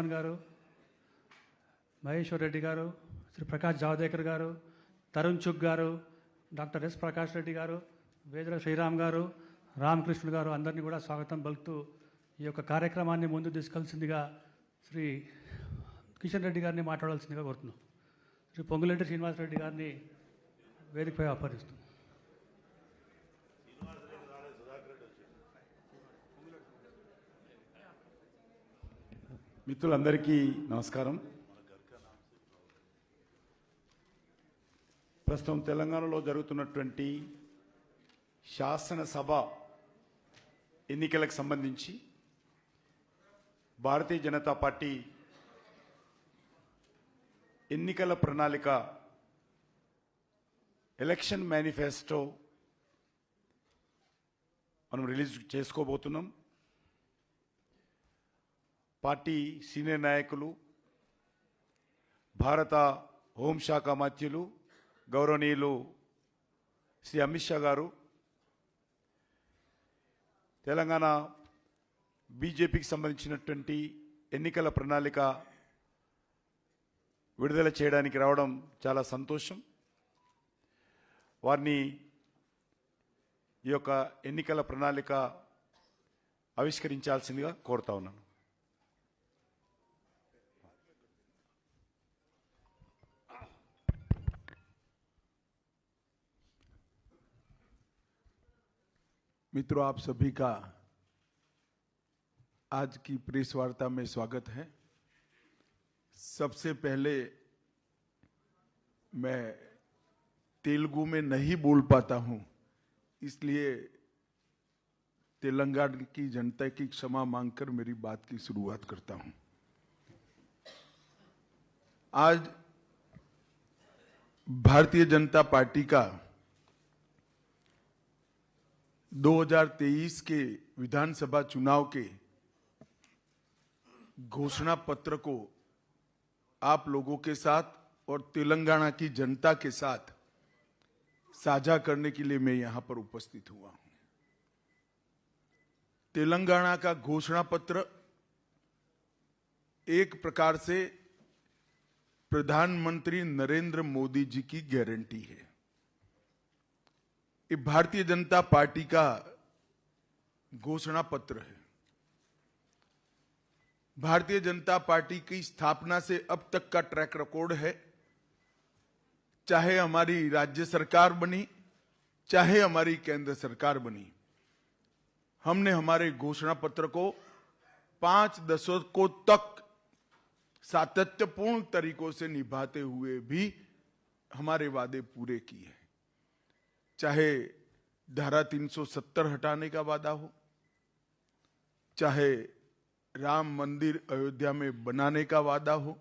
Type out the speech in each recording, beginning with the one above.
చౌహాన్ గారు, మహేశ్వర్ రెడ్డి గారు, శ్రీ ప్రకాష్ జావదేకర్ గారు, తరుణ్ చుగ్ గారు, డాక్టర్ ఎస్ ప్రకాష్ రెడ్డి గారు, వేదల శ్రీరామ్ గారు, రామకృష్ణుడు గారు అందరినీ కూడా స్వాగతం పలుకుతూ ఈ యొక్క కార్యక్రమాన్ని ముందు తీసుకెళ్లాల్సిందిగా శ్రీ కిషన్ రెడ్డి గారిని మాట్లాడాల్సిందిగా కోరుతున్నాం. శ్రీ పొంగులేటి శ్రీనివాసరెడ్డి గారిని వేదికపై ఆహ్వానిస్తున్నాం. మిత్రులందరికీ నమస్కారం. ప్రస్తుతం తెలంగాణలో జరుగుతున్నటువంటి శాసనసభ ఎన్నికలకు సంబంధించి భారతీయ జనతా పార్టీ ఎన్నికల ప్రణాళిక ఎలక్షన్ మేనిఫెస్టో మనం రిలీజ్ చేసుకోబోతున్నాం. పార్టీ సీనియర్ నాయకులు, భారత హోంశాఖ మంత్రులు గౌరవనీయులు శ్రీ అమిత్ షా గారు, తెలంగాణ బీజేపీకి సంబంధించినటువంటి ఎన్నికల ప్రణాళిక విడుదల చేయడానికి రావడం చాలా సంతోషం. వారిని ఈ యొక్క ఎన్నికల ప్రణాళిక ఆవిష్కరించాల్సిందిగా కోరుతా ఉన్నాను. मित्रों, आप सभी का आज की प्रेस वार्ता में स्वागत है। सबसे पहले मैं तेलुगु में नहीं बोल पाता हूं, इसलिए तेलंगाना की जनता की क्षमा मांगकर मेरी बात की शुरुआत करता हूं। आज भारतीय जनता पार्टी का 2023 के विधानसभा चुनाव के घोषणा पत्र को आप लोगों के साथ और तेलंगाना की जनता के साथ साझा करने के लिए मैं यहां पर उपस्थित हुआ हूं। तेलंगाना का घोषणा पत्र एक प्रकार से प्रधानमंत्री नरेंद्र मोदी जी की गारंटी है। ये भारतीय जनता पार्टी का घोषणा पत्र है। भारतीय जनता पार्टी की स्थापना से अब तक का ट्रैक रिकॉर्ड है, चाहे हमारी राज्य सरकार बनी, चाहे हमारी केंद्र सरकार बनी, हमने हमारे घोषणा पत्र को 5 दशकों तक सातत्यपूर्ण तरीकों से निभाते हुए भी हमारे वादे पूरे किए। चाहे धारा 370 हटाने का वादा हो, चाहे राम मंदिर अयोध्या में बनाने का वादा हो,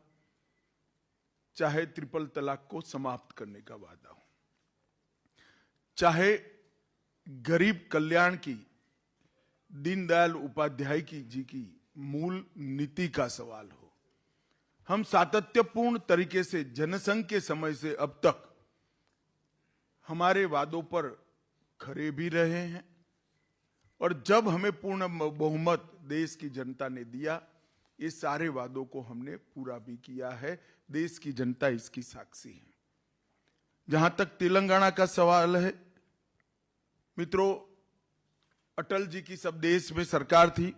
चाहे ट्रिपल तलाक को समाप्त करने का वादा हो, चाहे गरीब कल्याण की दीनदयाल उपाध्याय जी की मूल नीति का सवाल हो, हम सातत्यपूर्ण तरीके से जनसंघ के समय से अब तक हमारे वादों पर खरे भी रहे हैं। और जब हमें पूर्ण बहुमत देश की जनता ने दिया, ये सारे वादों को हमने पूरा भी किया है। देश की जनता इसकी साक्षी है। जहां तक तेलंगाना का सवाल है, मित्रों, अटल जी की सब देश में सरकार थी।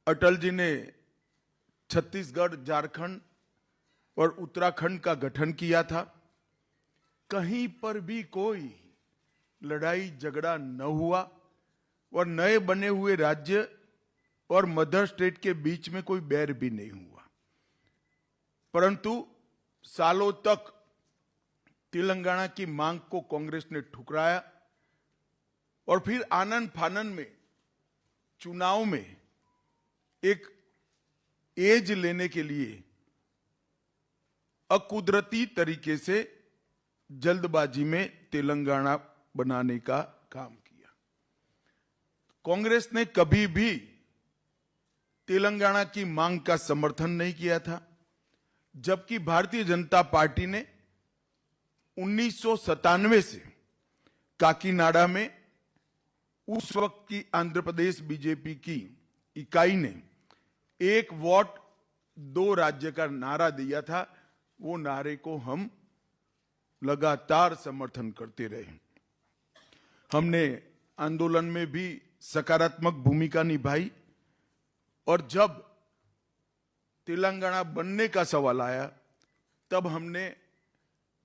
अटल जी ने छत्तीसगढ़, झारखंड और उत्तराखंड का गठन किया था। कहीं पर भी कोई लड़ाई झगड़ा न हुआ और नए बने हुए राज्य और मदर स्टेट के बीच में कोई बैर भी नहीं हुआ। परंतु सालों तक तेलंगाना की मांग को कांग्रेस ने ठुकराया और फिर आनन फानन में चुनाव में एक एज लेने के लिए अकुदरती तरीके से जल्दबाजी में तेलंगाना बनाने का काम किया। कांग्रेस ने कभी भी तेलंगाना की मांग का समर्थन नहीं किया था, जबकि भारतीय जनता पार्टी ने 1997 से काकीनाडा में उस वक्त की आंध्र प्रदेश बीजेपी की इकाई ने एक वोट दो राज्य का नारा दिया था, वो नारे को हम लगातार समर्थन करते रहे। हमने आंदोलन में भी सकारात्मक भूमिका निभाई और जब तेलंगाना बनने का सवाल आया तब हमने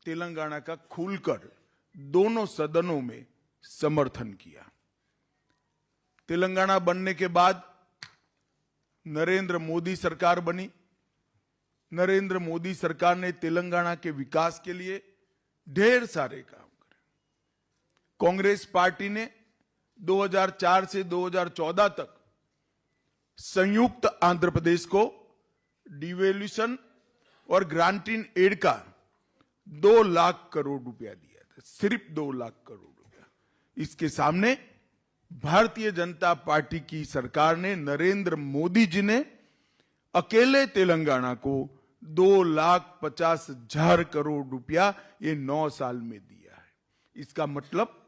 तेलंगाना का खुलकर दोनों सदनों में समर्थन किया। तेलंगाना बनने के बाद नरेंद्र मोदी सरकार बनी। नरेंद्र मोदी सरकार ने तेलंगाना के विकास के लिए ढेर सारे काम करे। कांग्रेस पार्टी ने 2004 से 2014 तक संयुक्त आंध्र प्रदेश को डिवेल्यूशन और ग्रांटिंग एड का 2 लाख करोड़ रुपया दिया था, सिर्फ 2 लाख करोड़ रुपया। इसके सामने भारतीय जनता पार्टी की सरकार ने, नरेंद्र मोदी जी ने अकेले तेलंगाना को 2,50,000 करोड़ रुपया ये 9 साल में दिया है। इसका मतलब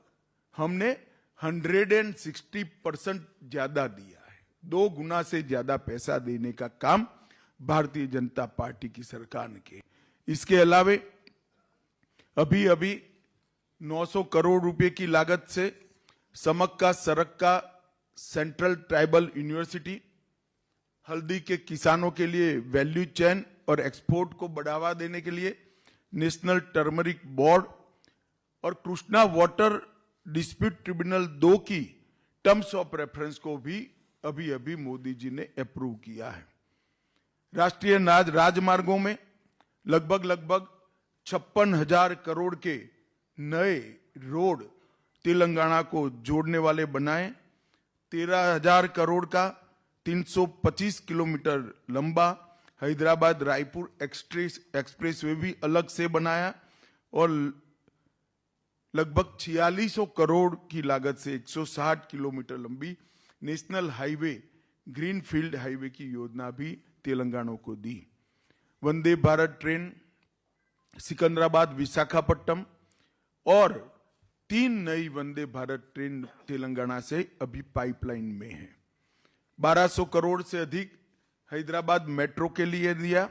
हमने 160% ज्यादा दिया है। 2 गुना से ज्यादा पैसा देने का काम भारतीय जनता पार्टी की सरकार ने किया। इसके अलावे अभी अभी 900 करोड़ रुपए की लागत से समक्का सरक्का सेंट्रल ट्राइबल यूनिवर्सिटी, हल्दी के किसानों के लिए वैल्यू चेन और एक्सपोर्ट को बढ़ावा देने के लिए नेशनल टर्मरिक बोर्ड और कृष्णा वाटर डिस्प्यूट ट्रिब्यूनल 2 की टर्म्स ऑफ रेफरेंस को भी अभी अभी मोदी जी ने अप्रूव किया है। राष्ट्रीय राजमार्गों में लगभग 56,000 करोड़ के नए रोड तेलंगाना को जोड़ने वाले बनाए। 13,000 करोड़ का 325 किलोमीटर लंबा हैदराबाद रायपुर एक्सप्रेसवे भी अलग से बनाया और लगभग 4600 करोड़ की लागत से 160 किलोमीटर लंबी नेशनल हाईवे ग्रीनफील्ड हाईवे की योजना भी तेलंगाना को दी। वंदे भारत ट्रेन सिकंदराबाद विशाखापट्टनम और 3 नई वंदे भारत ट्रेन तेलंगाना से अभी पाइपलाइन में है। 1200 करोड़ से अधिक हैदराबाद मेट्रो के लिए दिया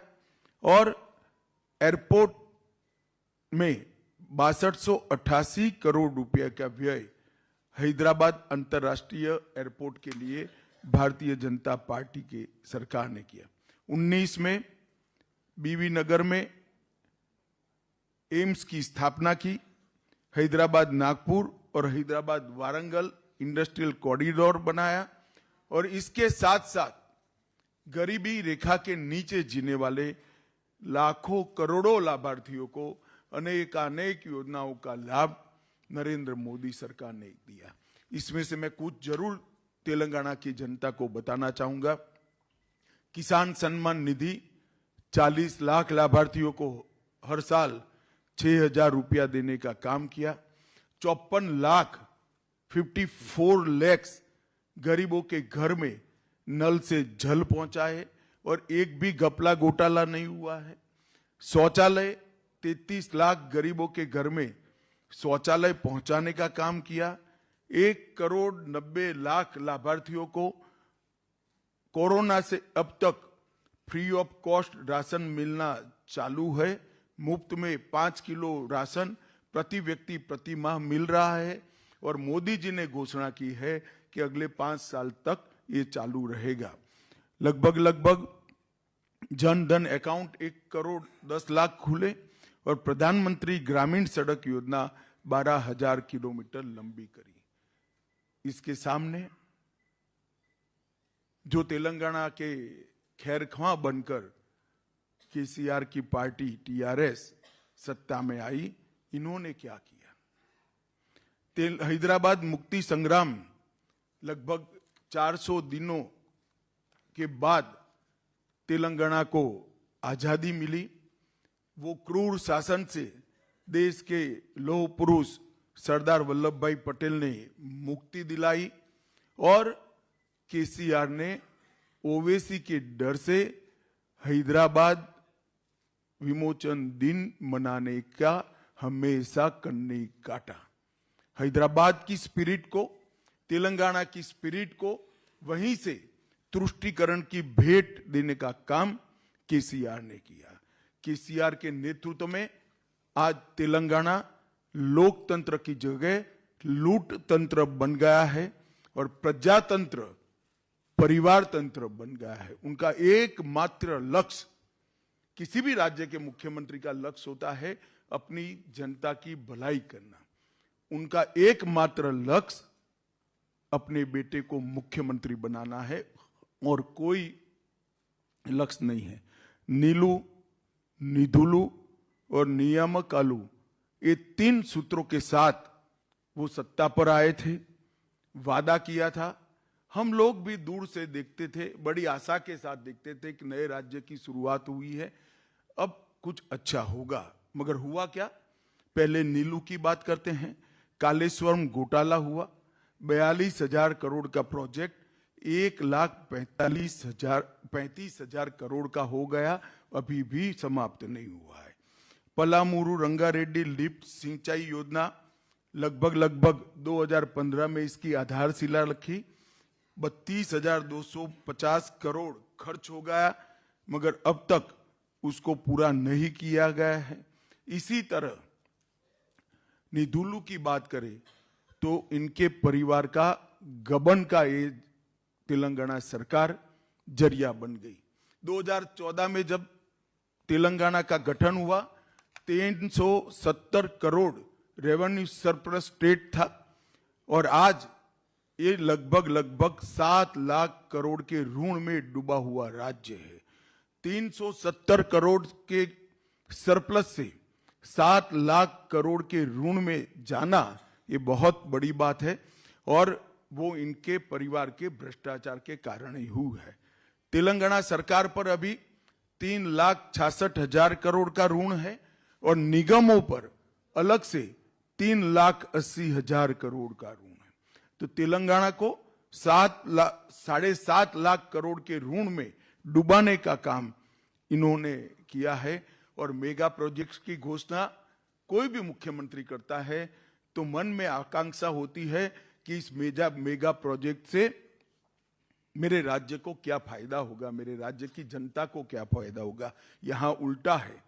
और एयरपोर्ट में 6288 करोड़ रुपए का व्यय हैदराबाद अंतर्राष्ट्रीय एयरपोर्ट के लिए भारतीय जनता पार्टी की सरकार ने किया। 19 में बीबी नगर में एम्स की स्थापना की। हैदराबाद नागपुर और हैदराबाद वारंगल इंडस्ट्रियल कॉरिडोर बनाया और इसके साथ साथ गरीबी रेखा के नीचे जीने वाले लाखों करोड़ों लाभार्थियों को अनेक योजनाओं का लाभ नरेंद्र मोदी सरकार ने दिया। इसमें से मैं कुछ जरूर तेलंगाना की जनता को बताना चाहूंगा। किसान सम्मान निधि 40 लाख लाभार्थियों को हर साल 6,000 रुपया देने का काम किया। 54 लाख गरीबों के घर में नल से जल पहुंचाए और एक भी घपला घोटाला नहीं हुआ है। शौचालय 33 लाख गरीबों के घर में शौचालय पहुंचाने का काम किया। 1,90,00,000 लाभार्थियों को कोरोना से अब तक फ्री ऑफ कॉस्ट राशन मिलना चालू है। मुफ्त में 5 किलो राशन प्रति व्यक्ति प्रति माह मिल रहा है और मोदी जी ने घोषणा की है कि अगले 5 साल तक ये चालू रहेगा। लगभग जन धन अकाउंट 1,10,00,000 खुले और प्रधानमंत्री ग्रामीण सड़क योजना 12,000 किलोमीटर लंबी करी। इसके सामने जो तेलंगाना के खैरख्वां बनकर केसीआर की पार्टी टीआरएस सत्ता में आई, इन्होंने क्या किया? हैदराबाद मुक्ति संग्राम लगभग 400 दिनों के बाद तेलंगाना को आजादी मिली। वो क्रूर शासन से देश के लौह पुरुष सरदार वल्लभ भाई पटेल ने मुक्ति दिलाई और केसीआर ने ओवैसी के डर से हैदराबाद विमोचन दिन मनाने का हमेशा कन्नी काटा। हैदराबाद की स्पिरिट को, तेलंगाना की स्पिरिट को वहीं से तुष्टीकरण की भेंट देने का काम केसीआर ने किया। केसीआर के नेतृत्व में आज तेलंगाना लोकतंत्र की जगह लूट तंत्र बन गया है और प्रजातंत्र परिवार तंत्र बन गया है। उनका एकमात्र लक्ष्य, किसी भी राज्य के मुख्यमंत्री का लक्ष्य होता है अपनी जनता की भलाई करना। उनका एकमात्र लक्ष्य अपने बेटे को मुख्यमंत्री बनाना है और कोई लक्ष्य नहीं है। नीलू, निधुलू और नियामक आलू, ये 3 सूत्रों के साथ वो सत्ता पर आए थे, वादा किया था। हम लोग भी दूर से देखते थे, बड़ी आशा के साथ देखते थे कि नए राज्य की शुरुआत हुई है, अब कुछ अच्छा होगा। मगर हुआ क्या? पहले नीलू की बात करते हैं। कालेश्वरम घोटाला हुआ, 42,000 करोड़ का प्रोजेक्ट 1,35,000 करोड़ का हो गया, अभी भी समाप्त नहीं हुआ है। पलामूरू रंगारेड्डी लिफ्ट सिंचाई योजना लगभग 2015 में इसकी आधारशिला रखी, 32,250 करोड़ खर्च हो गया, मगर अब तक उसको पूरा नहीं किया गया है। इसी तरह निधुलू की बात करें तो इनके परिवार का गबन का ये तेलंगाना सरकार जरिया बन गई। 2014 में जब तेलंगाना का गठन हुआ, 370 करोड़ रेवेन्यू सरप्लस स्टेट था और आज ये लगभग 7 लाख करोड़ के ऋण में डूबा हुआ राज्य है। 370 करोड़ के सरप्लस से 7 लाख करोड़ के ऋण में जाना ये बहुत बड़ी बात है और वो इनके परिवार के भ्रष्टाचार के कारण ही हुआ है। तेलंगाना सरकार पर अभी 3,66,000 करोड़ का ऋण है और निगमों पर अलग से 3,80,000 करोड़ का ऋण है। तो तेलंगाना को 7.5 लाख करोड़ के ऋण में डुबाने का काम इन्होंने किया है। और मेगा प्रोजेक्ट्स की घोषणा कोई भी मुख्यमंत्री करता है तो मन में आकांक्षा होती है कि इस मेगा प्रोजेक्ट से मेरे राज्य को क्या फायदा होगा, मेरे राज्य की जनता को क्या फायदा होगा। यहां उल्टा है।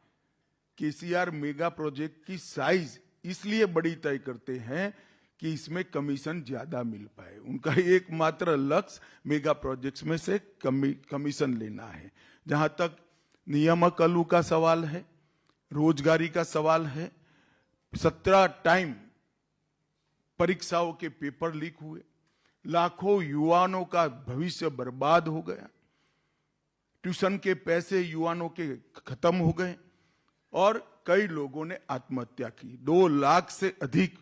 केसीआर मेगा प्रोजेक्ट की साइज इसलिए बड़ी तय करते हैं कि इसमें कमीशन ज्यादा मिल पाए। उनका एकमात्र लक्ष्य मेगा प्रोजेक्ट्स में से कमीशन लेना है। जहां तक नियामक आलू का सवाल है, रोजगारी का सवाल है, 17 टाइम परीक्षाओं के पेपर लीक हुए, लाखों युवाओं का भविष्य बर्बाद हो गया, ट्यूशन के पैसे युवाओं के खत्म हो गए और कई लोगों ने आत्महत्या की। 2 लाख से अधिक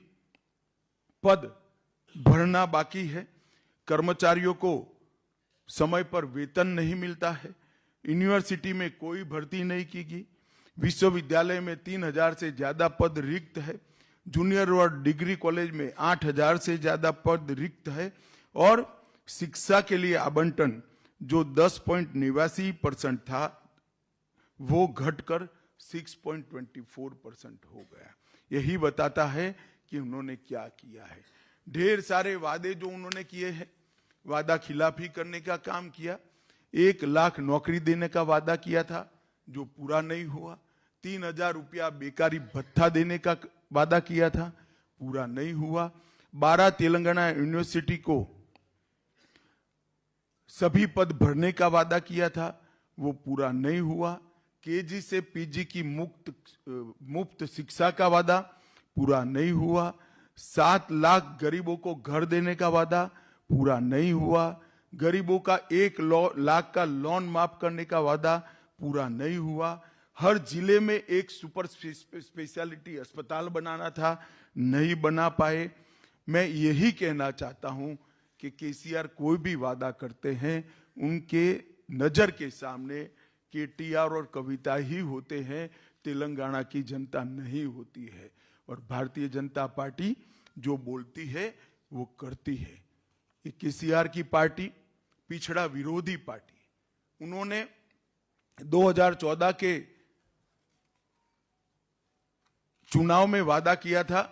पद भरना बाकी है, कर्मचारियों को समय पर वेतन नहीं मिलता है, यूनिवर्सिटी में कोई भर्ती नहीं की गई, विश्वविद्यालय में 3,000 से ज्यादा पद रिक्त है, जूनियर और डिग्री कॉलेज में 8,000 से ज्यादा पद रिक्त है और शिक्षा के लिए आवंटन जो 10.89% था वो घटकर 6.24% हो गया। यही बताता है कि उन्होंने क्या किया है। ढेर सारे वादे जो उन्होंने किए हैं, वादा खिलाफी करने का काम किया। 1 लाख नौकरी देने का वादा किया था जो पूरा नहीं हुआ। 3,000 रुपया बेकारी भत्ता देने का वादा किया था, पूरा नहीं हुआ। 12 तेलंगाना यूनिवर्सिटी को सभी पद भरने का वादा किया था, वो पूरा नहीं हुआ। केजी से पीजी की मुफ्त शिक्षा का वादा पूरा नहीं हुआ। 7 लाख गरीबों को घर देने का वादा पूरा नहीं हुआ। गरीबों का 1 लाख का लोन माफ करने का वादा पूरा नहीं हुआ। हर जिले में एक सुपर स्पेशलिटी अस्पताल बनाना था, नहीं बना पाए। मैं यही कहना चाहता हूं कि केसीआर कोई भी वादा करते हैं उनके नजर के सामने केटीआर और कविता ही होते हैं, तेलंगाना की जनता नहीं होती है। और भारतीय जनता पार्टी जो बोलती है वो करती है। ये केसीआर की पार्टी पिछड़ा विरोधी पार्टी, उन्होंने 2014 के चुनाव में वादा किया था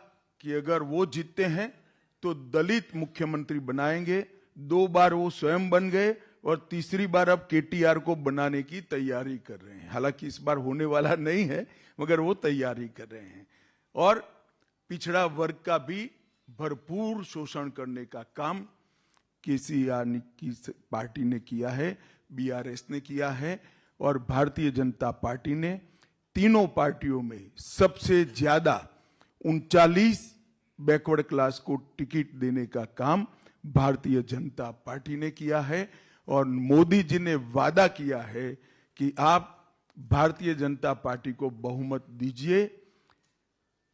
कि अगर वो जीतते हैं तो दलित मुख्यमंत्री बनाएंगे। 2 बार वो स्वयं बन गए और तीसरी बार अब केटीआर को बनाने की तैयारी कर रहे हैं। हालांकि इस बार होने वाला नहीं है, मगर वो तैयारी कर रहे हैं। और पिछड़ा वर्ग का भी भरपूर शोषण करने का काम केसीआर की पार्टी ने किया है, बीआरएस ने किया है, और भारतीय जनता पार्टी ने तीनों पार्टियों में सबसे ज्यादा 39 बैकवर्ड क्लास को टिकट देने का काम भारतीय जनता पार्टी ने किया है। और मोदी जी ने वादा किया है कि आप भारतीय जनता पार्टी को बहुमत दीजिए,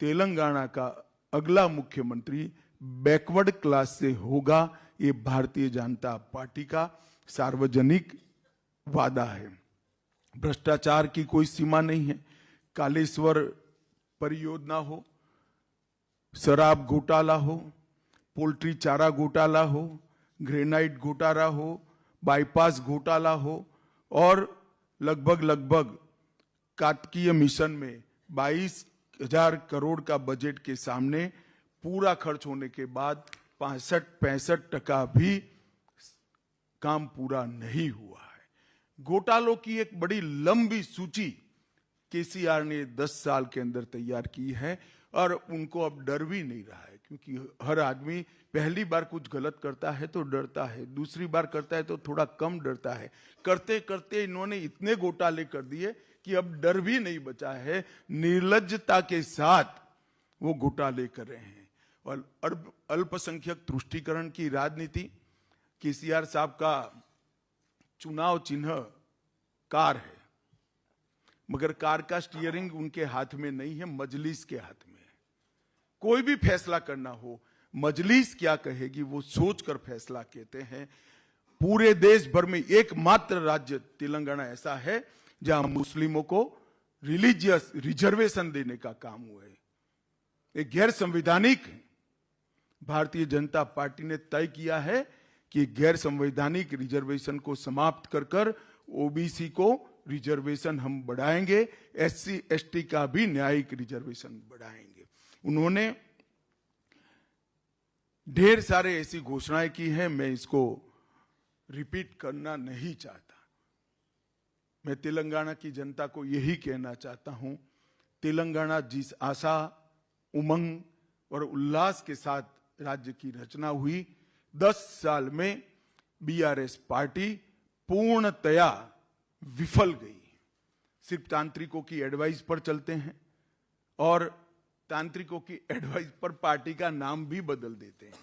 तेलंगाना का अगला मुख्यमंत्री बैकवर्ड क्लास से होगा। ये भारतीय जनता पार्टी का सार्वजनिक वादा है। भ्रष्टाचार की कोई सीमा नहीं है। कालेश्वर परियोजना हो, शराब घोटाला हो, पोल्ट्री चारा घोटाला हो, ग्रेनाइट घोटाला हो, बाईपास घोटाला हो, और लगभग कार्तिकीय मिशन में 22,000 करोड़ का बजट के सामने पूरा खर्च होने के बाद 65% भी काम पूरा नहीं हुआ है। घोटालों की एक बड़ी लंबी सूची केसीआर ने 10 साल के अंदर तैयार की है, और उनको अब डर भी नहीं रहा है, क्योंकि हर आदमी पहली बार कुछ गलत करता है तो डरता है, दूसरी बार करता है तो थोड़ा कम डरता है। करते करते इन्होंने इतने घोटाले कर दिए कि अब डर भी नहीं बचा है। निर्लज्जता के साथ वो घोटाले कर रहे हैं। और अल्पसंख्यक तुष्टीकरण की राजनीति, केसीआर साहब का चुनाव चिन्ह कार है, मगर कार का स्टीयरिंग उनके हाथ में नहीं है, मजलिस के हाथ में है। कोई भी फैसला करना हो, मजलिस क्या कहेगी वो सोचकर फैसला कहते हैं। पूरे देश भर में एकमात्र राज्य तेलंगाना ऐसा है जहां मुस्लिमों को रिलीजियस रिजर्वेशन देने का काम हुआ है। एक गैर संवैधानिक है। भारतीय जनता पार्टी ने तय किया है कि गैर संवैधानिक रिजर्वेशन को समाप्त कर ओबीसी को रिजर्वेशन हम बढ़ाएंगे, एससी एसटी का भी न्यायिक रिजर्वेशन बढ़ाएंगे। उन्होंने ढेर सारे ऐसी घोषणाएं की हैं, मैं इसको रिपीट करना नहीं चाहता। मैं तेलंगाना की जनता को यही कहना चाहता हूं, तेलंगाना जिस आशा, उमंग और उल्लास के साथ राज्य की रचना हुई, 10 साल में बीआरएस पार्टी पूर्णतया विफल गई। सिर्फ तांत्रिकों की एडवाइस पर चलते हैं, और तांत्रिकों की एडवाइस पर पार्टी का नाम भी बदल देते हैं।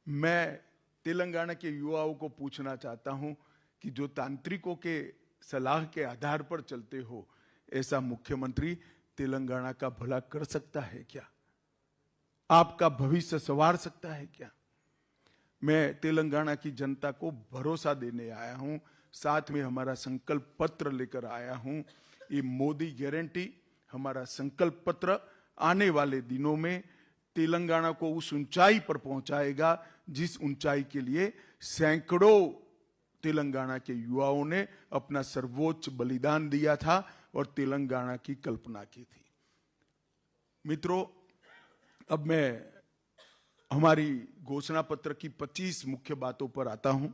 मैं तेलंगाना के युवाओं को पूछना चाहता हूं कि जो तांत्रिकों के सलाह के आधार पर चलते हो, ऐसा मुख्यमंत्री तेलंगाना का भला कर सकता है क्या? आपका भविष्य संवार सकता है क्या? मैं तेलंगाना की जनता को भरोसा देने आया हूं, साथ में हमारा संकल्प पत्र लेकर आया हूं। ये मोदी गारंटी हमारा संकल्प पत्र आने वाले दिनों में तेलंगाना को उस ऊंचाई पर पहुंचाएगा जिस ऊंचाई के लिए सैकड़ों तेलंगाना के युवाओं ने अपना सर्वोच्च बलिदान दिया था और तेलंगाना की कल्पना की थी। मित्रों, अब मैं हमारी घोषणा पत्र की 25 मुख्य बातों पर आता हूं।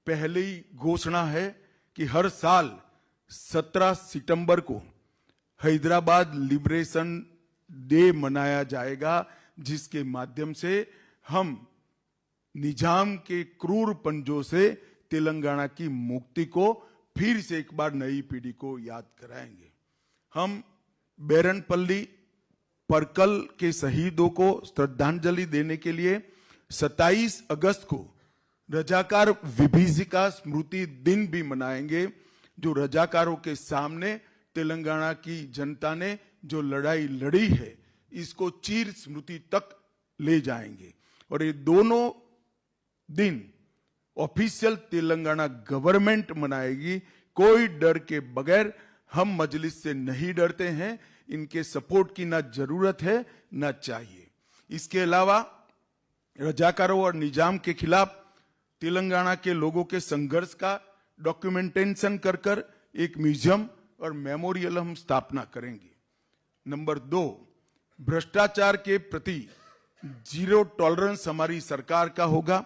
पहली घोषणा है कि हर साल 17 सितंबर को हैदराबाद लिबरेशन डे मनाया जाएगा, जिसके माध्यम से हम निजाम के क्रूर पंजों से तेलंगाना की मुक्ति को फिर से एक बार नई पीढ़ी को याद कराएंगे। हम बेरनपल्ली परकल के शहीदों को श्रद्धांजलि देने के लिए 27 अगस्त को रजाकार विभीषिका स्मृति दिन भी मनाएंगे, जो रजाकारों के सामने तेलंगाना की जनता ने जो लड़ाई लड़ी है, इसको चीर स्मृति तक ले जाएंगे। और ये दोनों दिन ऑफिशियल तेलंगाना गवर्नमेंट मनाएगी, कोई डर के बगैर। हम मजलिस से नहीं डरते हैं, इनके सपोर्ट की ना जरूरत है ना चाहिए। इसके अलावा रजाकारों और निजाम के खिलाफ तेलंगाना के लोगों के संघर्ष का डॉक्यूमेंटेशन कर एक म्यूजियम और मेमोरियल हम स्थापना करेंगे। नंबर 2, भ्रष्टाचार के प्रति जीरो टॉलरेंस हमारी सरकार का होगा।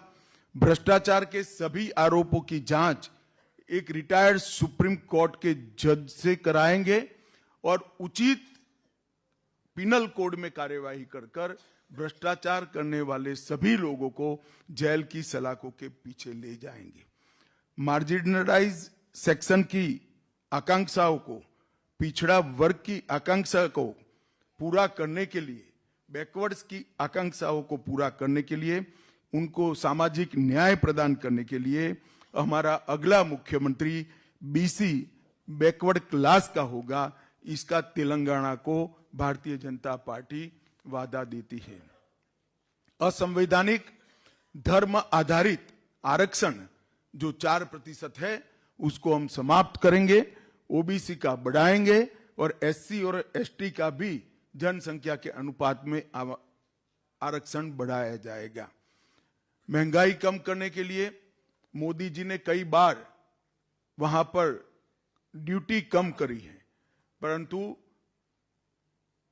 भ्रष्टाचार के सभी आरोपों की जांच एक रिटायर्ड सुप्रीम कोर्ट के जज से कराएंगे और उचित पिनल कोड में कार्यवाही कर भ्रष्टाचार करने वाले सभी लोगों को जेल की सलाखों के पीछे ले जाएंगे। मार्जिनलाइज सेक्शन की आकांक्षाओं को, पिछड़ा वर्ग की आकांक्षा को पूरा करने के लिए, बैकवर्ड्स की आकांक्षाओं को पूरा करने के लिए, उनको सामाजिक न्याय प्रदान करने के लिए हमारा अगला मुख्यमंत्री बीसी बैकवर्ड क्लास का होगा। इसका तेलंगाना को भारतीय जनता पार्टी वादा देती है। असंवैधानिक धर्म आधारित आरक्षण जो 4% है उसको हम समाप्त करेंगे, ओबीसी का बढ़ाएंगे और एससी और एसटी का भी जनसंख्या के अनुपात में आरक्षण बढ़ाया जाएगा। महंगाई कम करने के लिए मोदी जी ने कई बार वहां पर ड्यूटी कम करी है, परंतु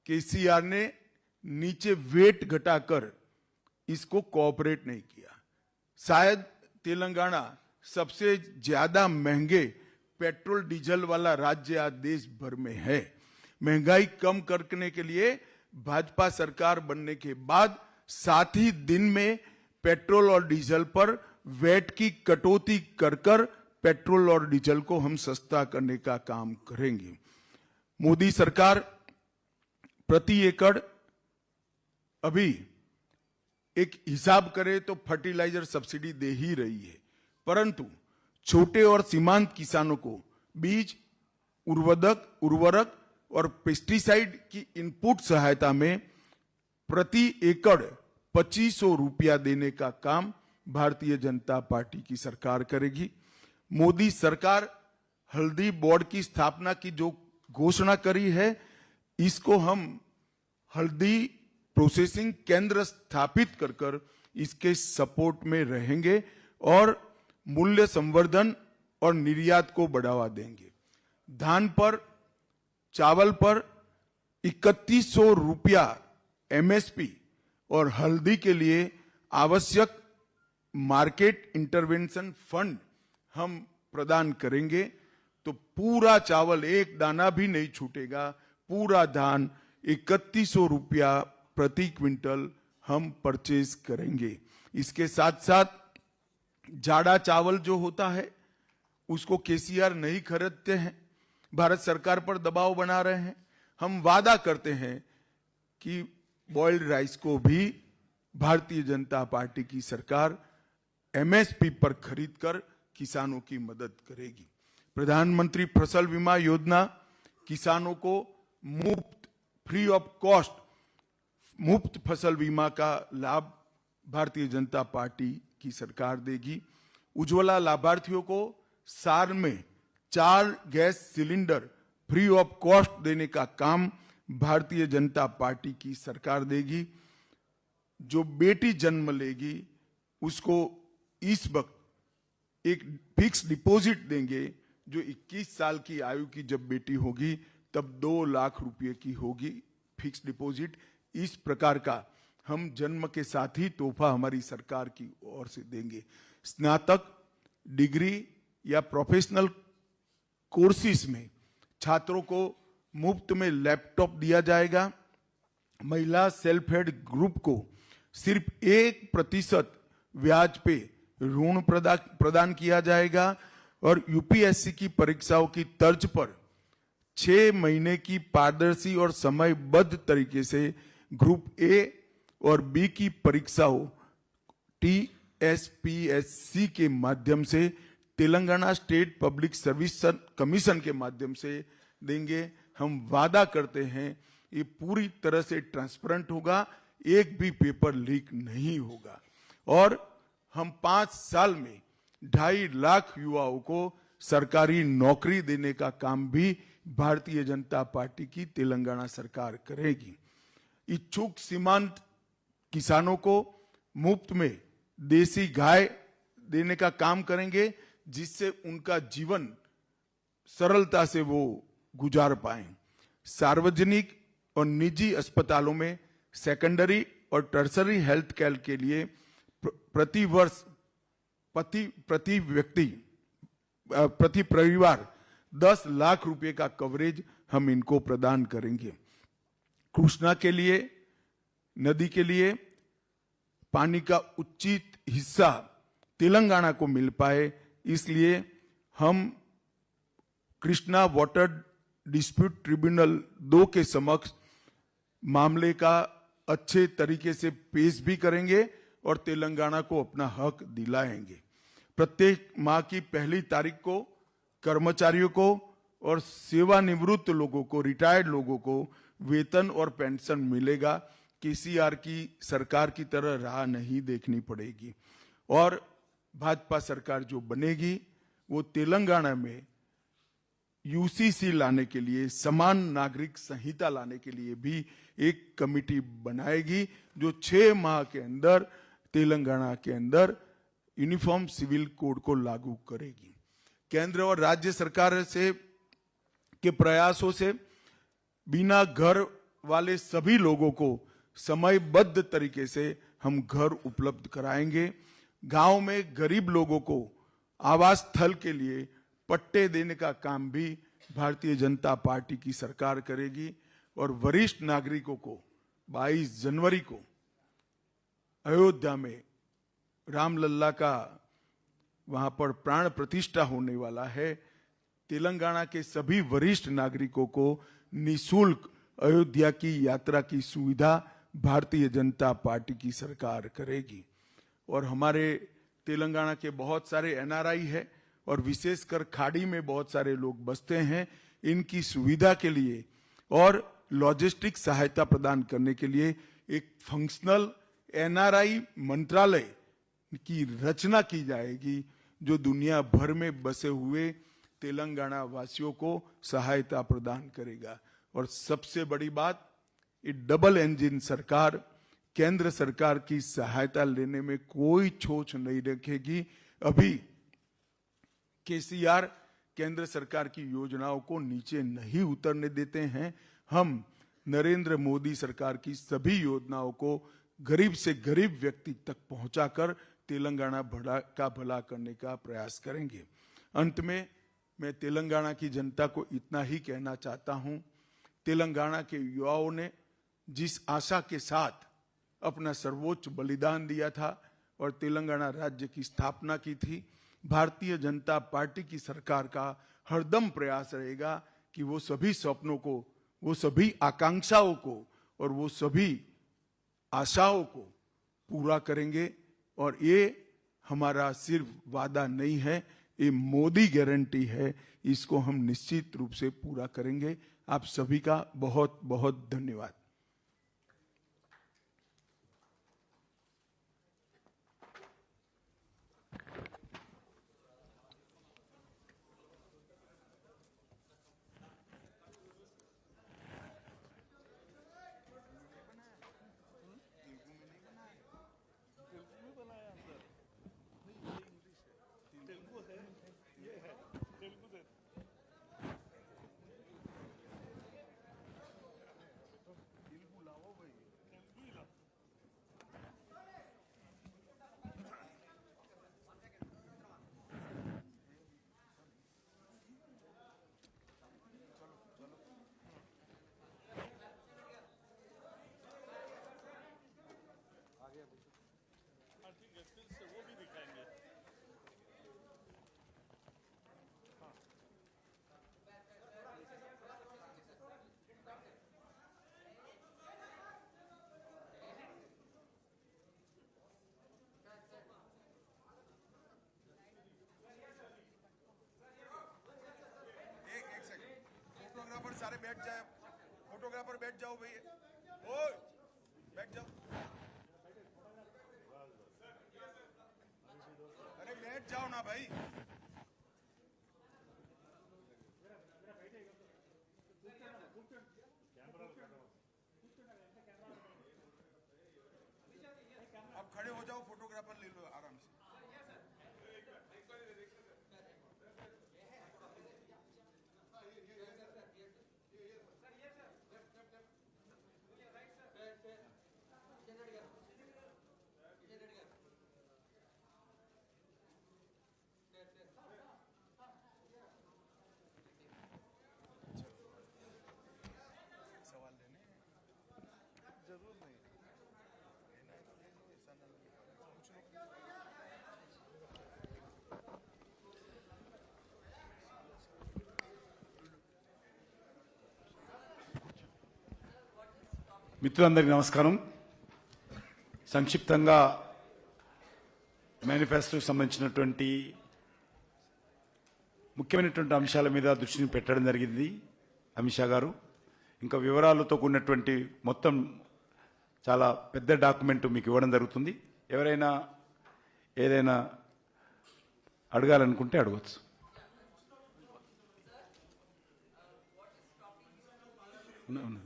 केसीआर ने नीचे वेट घटाकर इसको कोऑपरेट नहीं किया। शायद तेलंगाना सबसे ज्यादा महंगे पेट्रोल डीजल वाला राज्य आज देश भर में है। महंगाई कम करने के लिए भाजपा सरकार बनने के बाद 7 ही दिन में पेट्रोल और डीजल पर वैट की कटौती कर पेट्रोल और डीजल को हम सस्ता करने का काम करेंगे। मोदी सरकार प्रति एकड़ अभी एक हिसाब करे तो फर्टिलाइजर सब्सिडी दे ही रही है, परंतु छोटे और सीमांत किसानों को बीज, उर्वरक और पेस्टिसाइड की इनपुट सहायता में प्रति एकड़ 2500 रुपया देने का काम भारतीय जनता पार्टी की सरकार करेगी। मोदी सरकार हल्दी बोर्ड की स्थापना की जो घोषणा करी है, इसको हम हल्दी प्रोसेसिंग केंद्र स्थापित कर इसके सपोर्ट में रहेंगे और मूल्य संवर्धन और निर्यात को बढ़ावा देंगे। धान पर, चावल पर 3100 रुपया एमएसपी और हल्दी के लिए आवश्यक मार्केट इंटरवेंशन फंड हम प्रदान करेंगे, तो पूरा चावल एक दाना भी नहीं छूटेगा। पूरा धान 3100 रुपया प्रति क्विंटल हम परचेज करेंगे। इसके साथ साथ जाड़ा चावल जो होता है उसको केसीआर नहीं खरीदते हैं, भारत सरकार पर दबाव बना रहे हैं। हम वादा करते हैं कि बॉइल्ड राइस को भी भारतीय जनता पार्टी की सरकार एमएसपी पर खरीदकर किसानों की मदद करेगी। प्रधानमंत्री फसल बीमा योजना किसानों को मुफ्त, फ्री ऑफ कॉस्ट मुफ्त फसल बीमा का लाभ भारतीय जनता पार्टी की सरकार देगी। उज्ज्वला लाभार्थियों को साल में 4 gas cylinder free of cost देने का काम भारतीय जनता पार्टी की सरकार देगी। जो बेटी जन्म लेगी उसको इस वक्त एक फिक्स डिपॉजिट देंगे, जो 21 साल की आयु की जब बेटी होगी तब 2 लाख रुपए की होगी फिक्स डिपॉजिट। इस प्रकार का हम जन्म के साथ ही तोहफा हमारी सरकार की ओर से देंगे। स्नातक डिग्री या प्रोफेशनल कोर्सेज में छात्रों को मुफ्त में लैपटॉप दिया जाएगा। महिला सेल्फ हेल्प ग्रुप को सिर्फ 1% ब्याज पे ऋण प्रदान किया जाएगा और यूपीएससी की परीक्षाओं की तर्ज पर 6 महीने की पारदर्शी और समयबद्ध तरीके से ग्रुप ए और बी की परीक्षाओं टीएसपीएससी के माध्यम से Telangana state public service commission के माध्यम से देंगे। हम वादा करते हैं ये पूरी तरह से ट्रांसपेरेंट होगा, एक भी पेपर लीक नहीं होगा और हम 5 साल में 2.5 लाख युवाओं को सरकारी नौकरी देने का काम भी भारतीय जनता पार्टी की तेलंगाना सरकार करेगी। इच्छुक सीमांत किसानों को मुफ्त में देसी गाय देने का काम करेंगे, जिससे उनका जीवन सरलता से वो गुजार पाएं। सार्वजनिक और निजी अस्पतालों में सेकेंडरी और टर्सरी हेल्थ केयर के लिए प्रति वर्ष प्रति व्यक्ति प्रति परिवार 10 लाख रुपए का कवरेज हम इनको प्रदान करेंगे। कृष्णा के लिए, नदी के लिए पानी का उचित हिस्सा तेलंगाना को मिल पाए, इसलिए हम कृष्णा वाटर डिस्प्यूट ट्रिब्यूनल 2 के समक्ष मामले का अच्छे तरीके से पेश भी करेंगे और तेलंगाना को अपना हक दिलाएंगे। प्रत्येक माह की पहली तारीख को कर्मचारियों को और सेवानिवृत्त लोगों को, रिटायर्ड लोगों को वेतन और पेंशन मिलेगा। केसीआर की सरकार की तरह राह नहीं देखनी पड़ेगी और भाजपा सरकार जो बनेगी वो तेलंगाना में यूसीसी लाने के लिए, समान नागरिक संहिता लाने के लिए भी एक कमिटी बनाएगी जो 6 माह के अंदर तेलंगाना के अंदर यूनिफॉर्म सिविल कोड को लागू करेगी। केंद्र और राज्य सरकार से के प्रयासों से बिना घर वाले सभी लोगों को समयबद्ध तरीके से हम घर उपलब्ध कराएंगे। गांव में गरीब लोगों को आवास स्थल के लिए पट्टे देने का काम भी भारतीय जनता पार्टी की सरकार करेगी और वरिष्ठ नागरिकों को 22 जनवरी को अयोध्या में रामलल्ला का वहां पर प्राण प्रतिष्ठा होने वाला है। तेलंगाना के सभी वरिष्ठ नागरिकों को निःशुल्क अयोध्या की यात्रा की सुविधा भारतीय जनता पार्टी की सरकार करेगी। और हमारे तेलंगाना के बहुत सारे एनआरआई है और विशेषकर खाड़ी में बहुत सारे लोग बसते हैं। इनकी सुविधा के लिए और लॉजिस्टिक सहायता प्रदान करने के लिए एक फंक्शनल एनआरआई मंत्रालय की रचना की जाएगी जो दुनिया भर में बसे हुए तेलंगाना वासियों को सहायता प्रदान करेगा। और सबसे बड़ी बात, ये डबल इंजन सरकार केंद्र सरकार की सहायता लेने में कोई छोच नहीं रखेगी। अभी केसीआर केंद्र सरकार की योजनाओं को नीचे नहीं उतरने देते हैं। हम नरेंद्र मोदी सरकार की सभी योजनाओं को गरीब से गरीब व्यक्ति तक पहुंचाकर तेलंगाना का भला करने का प्रयास करेंगे। अंत में मैं तेलंगाना की जनता को इतना ही कहना चाहता हूं, तेलंगाना के युवाओं ने जिस आशा के साथ अपना सर्वोच्च बलिदान दिया था और तेलंगाना राज्य की स्थापना की थी, भारतीय जनता पार्टी की सरकार का हरदम प्रयास रहेगा कि वो सभी सपनों को, वो सभी आकांक्षाओं को और वो सभी आशाओं को पूरा करेंगे। और ये हमारा सिर्फ वादा नहीं है, ये मोदी गारंटी है, इसको हम निश्चित रूप से पूरा करेंगे। आप सभी का बहुत बहुत धन्यवाद। फोटोग्राफर सारे बैठ जाए, फोटोग्राफर बैठ जाओ भैया, ओए बैठ जाओ, अरे बैठ जाओ ना भाई। अब खड़े हो जाओ, फोटोग्राफर ले लो आराम से। మిత్రులందరికీ నమస్కారం. సంక్షిప్తంగా మేనిఫెస్టోకి సంబంధించినటువంటి ముఖ్యమైనటువంటి అంశాల మీద దృష్టిని పెట్టడం జరిగింది అమిత్ షా గారు. ఇంకా వివరాలతో కూడినటువంటి మొత్తం చాలా పెద్ద డాక్యుమెంట్ మీకు ఇవ్వడం జరుగుతుంది. ఎవరైనా ఏదైనా అడగాలనుకుంటే అడగవచ్చు. ఉన్నది.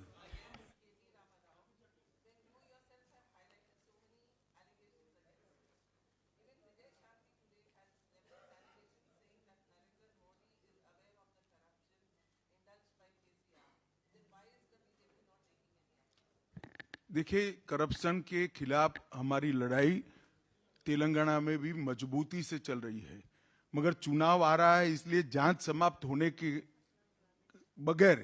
देखिए, करप्शन के खिलाफ हमारी लड़ाई तेलंगाना में भी मजबूती से चल रही है, मगर चुनाव आ रहा है इसलिए जांच समाप्त होने के बगैर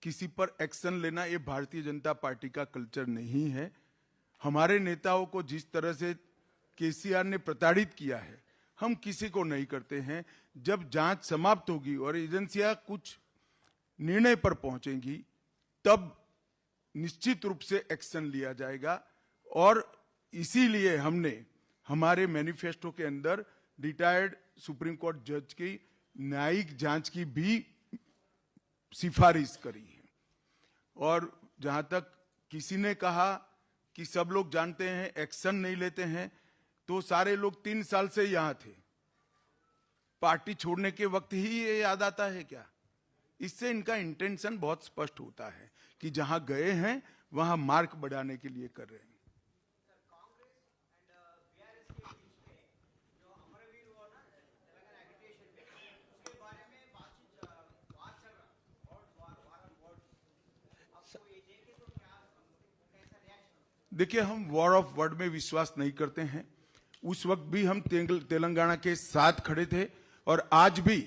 किसी पर एक्शन लेना ये भारतीय जनता पार्टी का कल्चर नहीं है। हमारे नेताओं को जिस तरह से केसीआर ने प्रताड़ित किया है, हम किसी को नहीं करते हैं। जब जांच समाप्त होगी और एजेंसियां कुछ निर्णय पर पहुंचेंगी, तब निश्चित रूप से एक्शन लिया जाएगा। और इसीलिए हमने हमारे मैनिफेस्टो के अंदर रिटायर्ड सुप्रीम कोर्ट जज की न्यायिक जांच की भी सिफारिश करी है। और जहां तक किसी ने कहा कि सब लोग जानते हैं, एक्शन नहीं लेते हैं, तो सारे लोग 3 साल से यहां थे, पार्टी छोड़ने के वक्त ही ये याद आता है क्या? इससे इनका इंटेंशन बहुत स्पष्ट होता है कि जहां गए हैं वहां मार्क बढ़ाने के लिए कर रहे हैं। देखिए, हम वॉर ऑफ वर्ड में विश्वास नहीं करते हैं। उस वक्त भी हम तेलंगाना के साथ खड़े थे और आज भी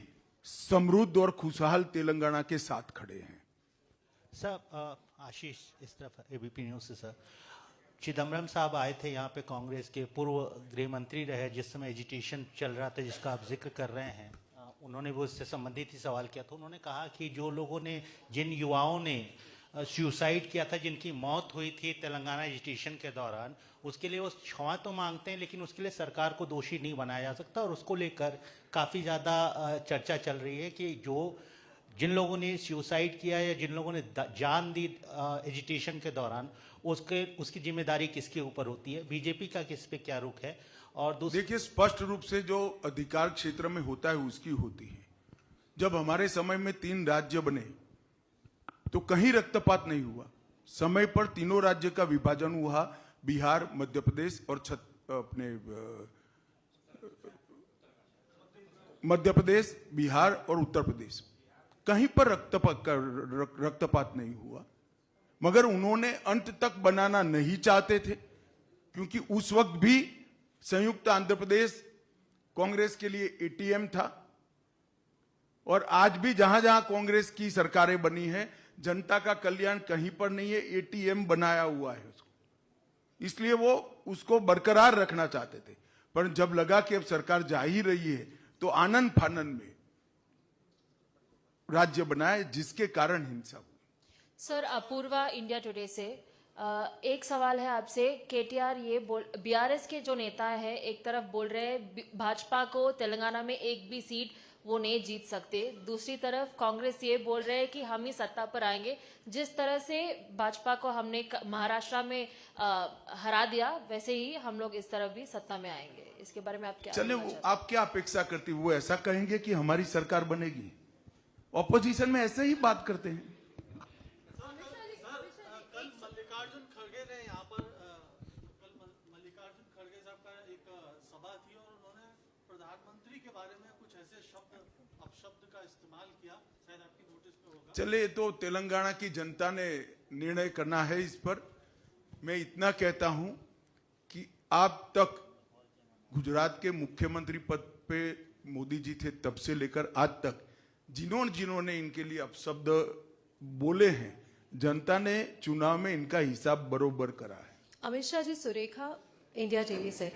समृद्ध और खुशहाल तेलंगाना के साथ खड़े हैं। सर, आशीष इस तरफ एबीपी न्यूज से। सर, चिदम्बरम साहब आए थे यहाँ पे, कांग्रेस के पूर्व गृह मंत्री रहे, जिस समय एजिटेशन चल रहा था जिसका आप जिक्र कर रहे हैं, उन्होंने वो इससे संबंधित ही सवाल किया था। उन्होंने कहा कि जो लोगों ने, जिन युवाओं ने सुसाइड किया था, जिनकी मौत हुई थी तेलंगाना एजिटेशन के दौरान, उसके लिए वो क्षमा तो मांगते हैं, लेकिन उसके लिए सरकार को दोषी नहीं बनाया जा सकता। और उसको लेकर काफ़ी ज़्यादा चर्चा चल रही है कि जिन लोगों ने सुसाइड किया या जिन लोगों ने जान दी एजिटेशन के दौरान, उसकी जिम्मेदारी किसके ऊपर होती है? बीजेपी का किस पे क्या रुख है? और देखिए, स्पष्ट रूप से जो अधिकार क्षेत्र में होता है उसकी होती है। जब हमारे समय में 3 राज्य बने तो कहीं रक्तपात नहीं हुआ। समय पर तीनों राज्य का विभाजन हुआ, बिहार, मध्य प्रदेश और मध्य प्रदेश, बिहार और उत्तर प्रदेश। कहीं पर रक्तपात नहीं हुआ, मगर उन्होंने अंत तक बनाना नहीं चाहते थे, क्योंकि उस वक्त भी संयुक्त आंध्र प्रदेश कांग्रेस के लिए एटीएम था। और आज भी जहां जहां कांग्रेस की सरकारें बनी है, जनता का कल्याण कहीं पर नहीं है, एटीएम बनाया हुआ है उसको। इसलिए वो उसको बरकरार रखना चाहते थे। पर जब लगा कि अब सरकार जा ही रही है, तो आनंद फानन में राज्य बनाए, जिसके कारण हिंसा हुई। सर, अपूर्वा इंडिया टुडे से एक सवाल है आपसे। केटीआर बीआरएस के जो नेता है, एक तरफ बोल रहे हैं भाजपा को तेलंगाना में एक भी सीट वो नहीं जीत सकते, दूसरी तरफ कांग्रेस ये बोल रहे हैं कि हम ही सत्ता पर आएंगे। जिस तरह से भाजपा को हमने महाराष्ट्र में हरा दिया, वैसे ही हम लोग इस तरफ भी सत्ता में आएंगे। इसके बारे में आप क्या? चले, आप क्या अपेक्षा करती? वो ऐसा कहेंगे कि हमारी सरकार बनेगी? ऑपोजिशन में ऐसे ही बात करते हैं। चले, तो तेलंगाना की जनता ने निर्णय करना है इस पर। मैं इतना कहता हूं कि आप तक गुजरात के मुख्यमंत्री पद पे मोदी जी थे, तब से लेकर आज तक जिन्होंने इनके लिए अपशब्द बोले हैं, जनता ने चुनाव में इनका हिसाब बरोबर करा है। अमित शाह जी, सुरेखा इंडिया टीवी से।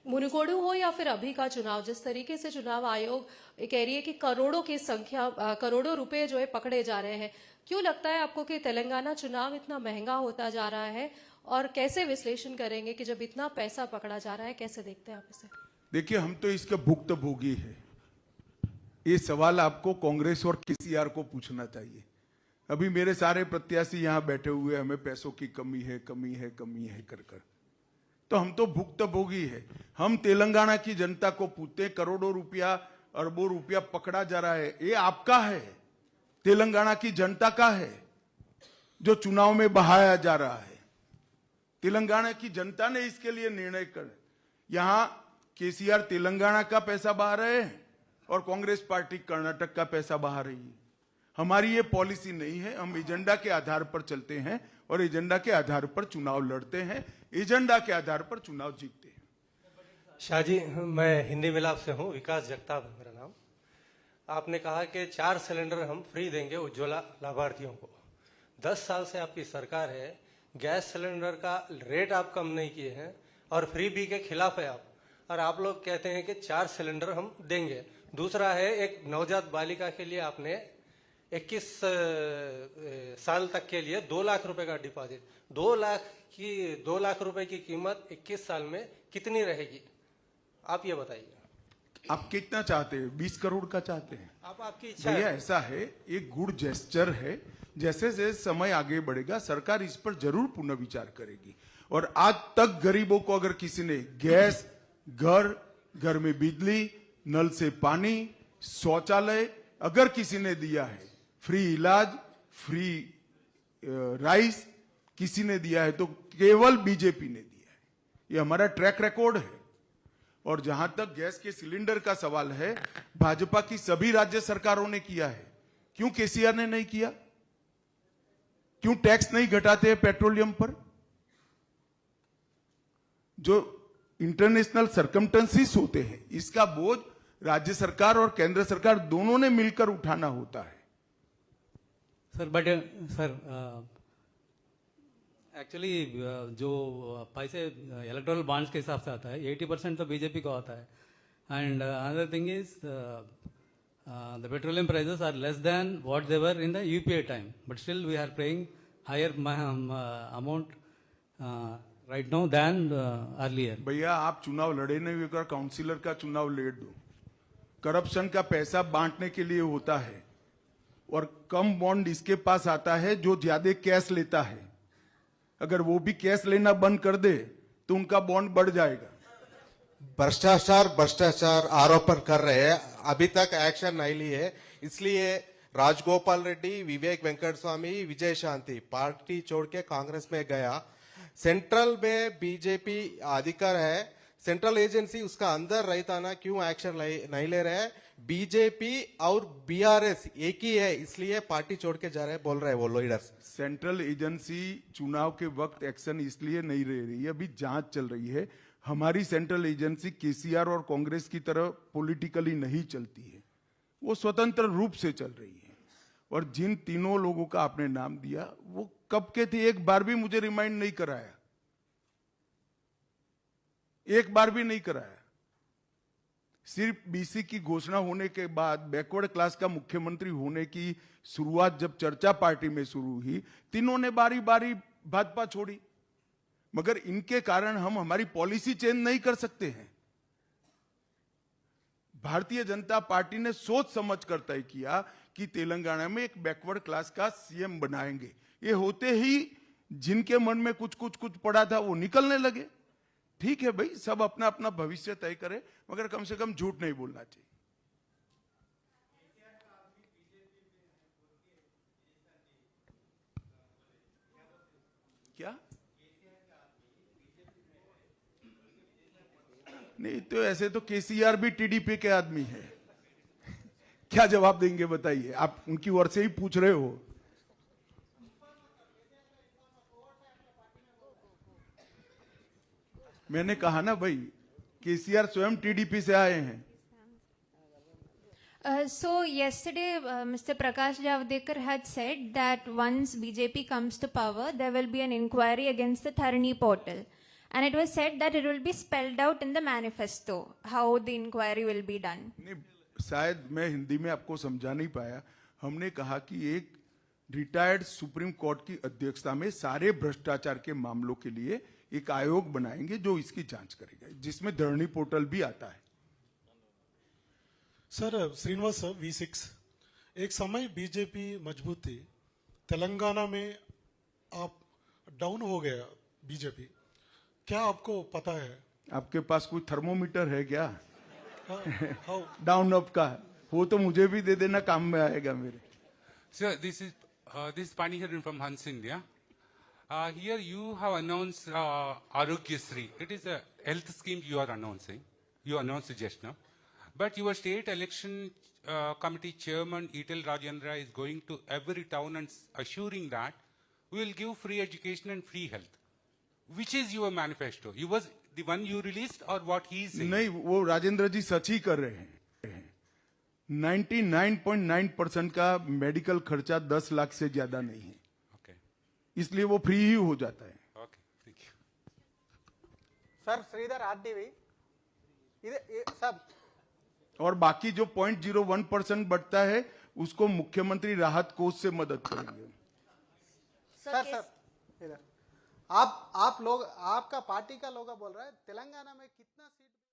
मुनुकोडू हो या फिर अभी का चुनाव, जिस तरीके से चुनाव आयोग कह रही है कि करोड़ों की संख्या, करोड़ों रुपए जो है पकड़े जा रहे हैं, क्यों लगता है आपको कि तेलंगाना चुनाव इतना महंगा होता जा रहा है, और कैसे विश्लेषण करेंगे कि जब इतना पैसा पकड़ा जा रहा है, कैसे देखते हैं आप इसे? देखिए, हम तो इसके भुक्तभोगी है। ये सवाल आपको कांग्रेस और केसीआर को पूछना चाहिए। अभी मेरे सारे प्रत्याशी यहां बैठे हुए, हमें पैसों की कमी है, कमी है, कमी है कर कर, तो हम तो भुक्तभोगी है। हम तेलंगाना की जनता को पूछते हैं, करोड़ों रुपया, अरबों रुपया पकड़ा जा रहा है, ये आपका है, तेलंगाना की जनता का है जो चुनाव में बहाया जा रहा है। तेलंगाना की जनता ने इसके लिए निर्णय कर, यहां केसीआर तेलंगाना का पैसा बहा रहे हैं और कांग्रेस पार्टी कर्नाटक का पैसा बहा रही है। हमारी ये पॉलिसी नहीं है। हम एजेंडा के आधार पर चलते हैं और एजेंडा के आधार पर चुनाव लड़ते हैं, एजेंडा के आधार पर चुनाव जीतते हैं। शाहजी, मैं हिंदी मिलाप से हूँ, विकास जगताप है मेरा नाम। आपने कहा कि 4 सिलेंडर हम फ्री देंगे उज्ज्वला लाभार्थियों को। 10 साल से आपकी सरकार है, गैस सिलेंडर का रेट आप कम नहीं किए हैं और फ्री बी के खिलाफ है आप, और आप लोग कहते हैं कि 4 सिलेंडर हम देंगे। दूसरा है, एक नवजात बालिका के लिए आपने 21 साल तक के लिए 2 लाख रुपए का डिपॉजिट, 2 लाख रुपए की कीमत 21 साल में कितनी रहेगी, आप ये बताइए। आप कितना चाहते हैं? 20 करोड़ का चाहते हैं? आपकी इच्छा भैया, है। ऐसा है, एक गुड जेस्चर है। जैसे जैसे समय आगे बढ़ेगा, सरकार इस पर जरूर पुनर्विचार करेगी। और आज तक गरीबों को अगर किसी ने गैस, घर में बिजली, नल से पानी, शौचालय अगर किसी ने दिया है, फ्री इलाज, फ्री राइस किसी ने दिया है, तो केवल बीजेपी ने दिया है। ये हमारा ट्रैक रिकॉर्ड है। और जहां तक गैस के सिलेंडर का सवाल है, भाजपा की सभी राज्य सरकारों ने किया है, क्यों केसीआर ने नहीं किया? क्यों टैक्स नहीं घटाते हैं पेट्रोलियम पर? जो इंटरनेशनल सर्कमस्टेंसेस होते हैं, इसका बोझ राज्य सरकार और केंद्र सरकार दोनों ने मिलकर उठाना होता है। सर, बट सर एक्चुअली जो पैसे इलेक्टोरल बॉन्ड्स के हिसाब से आता है, 80% तो बीजेपी को आता है। And another thing is the petroleum prices are less than what they were in the UPA time, but still we are paying higher amount right now than earlier. भैया, आप चुनाव लड़े नहीं होकर काउंसिलर का चुनाव लड़ दो। करप्शन का पैसा बांटने के लिए होता है, और कम बॉन्ड इसके पास आता है जो ज्यादा कैश लेता है। अगर वो भी कैश लेना बंद कर दे तो उनका बॉन्ड बढ़ जाएगा। भ्रष्टाचार आरोपण कर रहे हैं, अभी तक एक्शन नहीं ली है। इसलिए राजगोपाल रेड्डी, विवेक वेंकट स्वामी, विजय शांति पार्टी छोड़ के कांग्रेस में गया। सेंट्रल में बीजेपी अधिकार है, सेंट्रल एजेंसी उसका अंदर रहता ना, क्यों एक्शन नहीं ले रहे हैं? बीजेपी और बीआरएस एक ही है, इसलिए पार्टी छोड़ के जा रहे हैं, बोल रहे हैं वो लीडर्स। सेंट्रल एजेंसी चुनाव के वक्त एक्शन इसलिए नहीं ले रही है, अभी जांच चल रही है। हमारी सेंट्रल एजेंसी केसीआर और कांग्रेस की तरह पॉलिटिकली नहीं चलती है, वो स्वतंत्र रूप से चल रही है। और जिन तीनों लोगों का आपने नाम दिया, वो कब के थे? एक बार भी मुझे रिमाइंड नहीं कराया, एक बार भी नहीं कराया। सिर्फ बीसी की घोषणा होने के बाद बैकवर्ड क्लास का मुख्यमंत्री होने की शुरुआत जब चर्चा पार्टी में शुरू हुई, तीनों ने बारी बारी भाजपा छोड़ी। मगर इनके कारण हम हमारी पॉलिसी चेंज नहीं कर सकते हैं। भारतीय जनता पार्टी ने सोच समझ कर तय किया कि तेलंगाना में एक बैकवर्ड क्लास का सीएम बनाएंगे। ये होते ही जिनके मन में कुछ पड़ा था वो निकलने लगे। ठीक है भाई, सब अपना अपना भविष्य तय करे, मगर कम से कम झूठ नहीं बोलना चाहिए। क्या नहीं, तो ऐसे तो केसीआर भी टीडीपी के आदमी है। क्या जवाब देंगे बताइए? आप उनकी ओर से ही पूछ रहे हो। मैंने कहा ना भाई, केसीआर स्वयं टीडीपी से आए हैं। So yesterday, Mr. Prakash Javadekar had said that once BJP comes to power, there will be an inquiry against the Tharani portal. And it was said that it will be spelled out in the manifesto, how the inquiry will be done. नहीं, शायद मैं हिंदी में आपको समझा नहीं पाया। हमने कहा कि एक रिटायर्ड सुप्रीम कोर्ट की अध्यक्षता में सारे भ्रष्टाचार के मामलों के लिए एक आयोग बनाएंगे जो इसकी जांच करेगा, जिसमें धरनी पोर्टल भी आता है। सर श्रीनिवास सर V6 एक समय बीजेपी मजबूत थी, तेलंगाना में आप डाउन हो गया बीजेपी, क्या आपको पता है? आपके पास कोई थर्मोमीटर है क्या? हाउ डाउन अप का वो तो मुझे भी दे देना, काम में आएगा मेरे। Sir, this is Pani Hiran from Hans India. Here you have announced Arogya Sri. It is a health scheme you are announcing. You announced it just now. But your state election committee chairman, Etel Rajendra, is going to every town and assuring that we will give free education and free health. Which is your manifesto? You was the one you released or what he is saying? नहीं, वो राजेंद्र जी सच ही कर रहे हैं। 99.9% का medical खर्चा 10 लाख से ज्यादा नहीं है, इसलिए वो फ्री ही हो जाता है। सर श्रीधर आरडीवी सब, और बाकी जो 0.01% बढ़ता है उसको मुख्यमंत्री राहत कोष से मदद करेंगे। सर इधर आप लोग, आपका पार्टी का लोग बोल रहा है तेलंगाना में कितना सीट